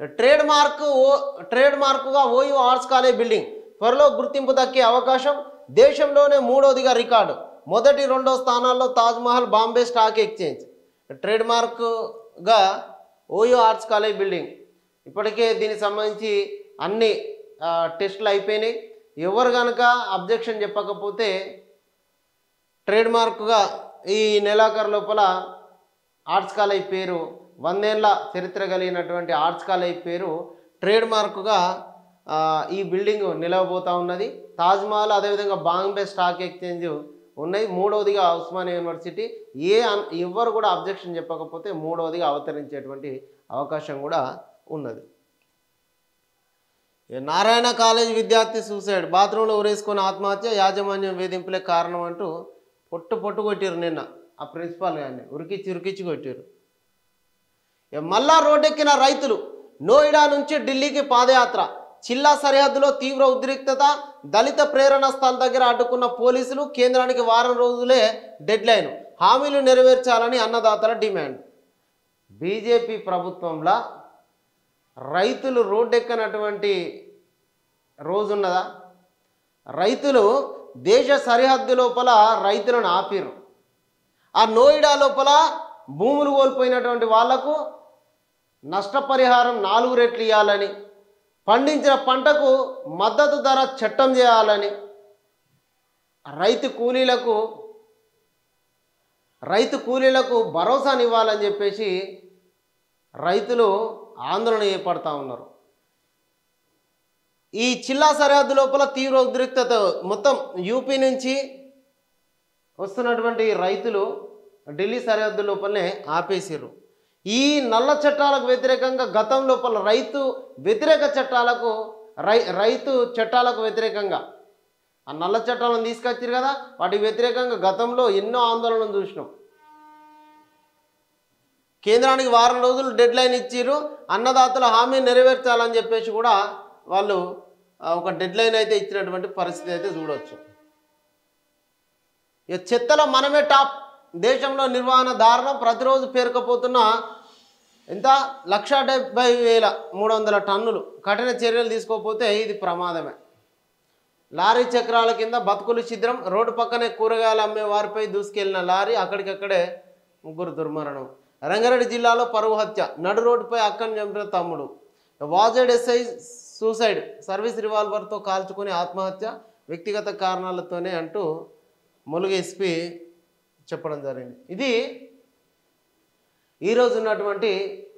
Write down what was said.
Trade మార్కుగా OU arts college building త్వరలో గుర్తింపు దక్కే అవకాశం. దేశంలోనే మూడోదిగా రికార్డు. మొదటి రెండో స్థానాల్లో Taj Mahal, Bombay stock exchange. Trade మార్కుగా ఓయూ ఆర్ట్స్ కాలేజ్ బిల్డింగ్. ఇప్పటికే దీనికి సంబంధించి అన్ని టెస్టులు అయిపోయినాయి. ఎవరు కనుక అబ్జెక్షన్ చెప్పకపోతే ట్రేడ్ మార్కుగా ఈ నెలాఖరు లోపల ఆర్ట్స్ కాలేజ్ పేరు, 100 ఏళ్ల చరిత్ర కలిగినటువంటి ఆర్ట్స్ కాలేజ్ పేరు ట్రేడ్ మార్కుగా ఈ బిల్డింగ్ నిలవబోతూ ఉన్నది. తాజ్మహల్, అదేవిధంగా బాంబే స్టాక్ ఎక్స్చేంజ్ ఉన్నాయి. మూడవదిగా ఉస్మానియా యూనివర్సిటీ. ఎవ్వరు కూడా అబ్జెక్షన్ చెప్పకపోతే మూడవదిగా అవతరించేటువంటి అవకాశం కూడా ఉన్నది. నారాయణ కాలేజ్ విద్యార్థి సూసైడ్. బాత్రూంలో ఉరేసుకొని ఆత్మహత్య, యాజమాన్యం వేధింపులే కారణం అంటూ పొట్టు కొట్టారు నిన్న ఆ ప్రిన్సిపాల్ గారిని. ఉరికిచ్చి కొట్టారు. మళ్ళా రోడ్డెక్కిన రైతులు. నోయిడా నుంచి ఢిల్లీకి పాదయాత్ర. చిల్లా సరిహద్దులో తీవ్ర ఉద్రిక్తత. దళిత ప్రేరణ స్థల్ దగ్గర అడ్డుకున్న పోలీసులు. కేంద్రానికి వారం రోజులే డెడ్లైన్. హామీలు నెరవేర్చాలని అన్నదాతల డిమాండ్. బీజేపీ ప్రభుత్వంలో రైతులు రోడ్డెక్కనటువంటి రోజున్నదా? రైతులు దేశ సరిహద్దు లోపల రైతులను ఆపిర్రు. ఆ నోయిడా లోపల భూములు కోల్పోయినటువంటి వాళ్లకు నష్టపరిహారం 4 రెట్లు ఇవ్వాలని, పండించిన పంటకు మద్దతు ధర చట్టం చేయాలని, రైతు కూలీలకు భరోసానివ్వాలని చెప్పేసి రైతులు ఆందోళన చేపడతా ఉన్నారు. ఈ చిల్లా సరిహద్దు లోపల తీవ్ర ఉద్రిక్తత. మొత్తం యూపీ నుంచి వస్తున్నటువంటి రైతులు ఢిల్లీ సరిహద్దు లోపలనే ఆపేసిర్రు. ఈ నల్ల చట్టాలకు వ్యతిరేకంగా గతం లోపల రైతు చట్టాలకు వ్యతిరేకంగా ఆ నల్ల చట్టాలను తీసుకొచ్చారు కదా, వాటికి వ్యతిరేకంగా గతంలో ఎన్నో ఆందోళనలు చూసినాం. కేంద్రానికి వారం రోజులు డెడ్లైన్ ఇచ్చిర్రు. అన్నదాతల హామీ నెరవేర్చాలని చెప్పేసి కూడా వాళ్ళు ఒక డెడ్లైన్ అయితే ఇచ్చినటువంటి పరిస్థితి అయితే చూడవచ్చు. ఇక చెత్తలో మనమే టాప్. దేశంలో నిర్వహణ దారుణం. ప్రతిరోజు పేరుకపోతున్న ఎంత 1,70,300 టన్నులు. కఠిన చర్యలు తీసుకోకపోతే ఇది ప్రమాదమే. లారీ చక్రాల కింద బతుకులు ఛిద్రం. రోడ్డు పక్కనే కూరగాయలు అమ్మే వారిపై దూసుకెళ్లిన లారీ. అక్కడికక్కడే 3 దుర్మరణం. రంగారెడ్డి జిల్లాలో పరువు హత్య. నడు రోడ్డుపై అక్కను చంపిన తమ్ముడు. Wazeed SI suicide. సర్వీస్ రివాల్వర్తో కాల్చుకొని ఆత్మహత్య. వ్యక్తిగత కారణాలతోనే అంటూ ములుగు ఎస్పీ చెప్పడం జరిగింది. ఇది ఈరోజు ఉన్నటువంటి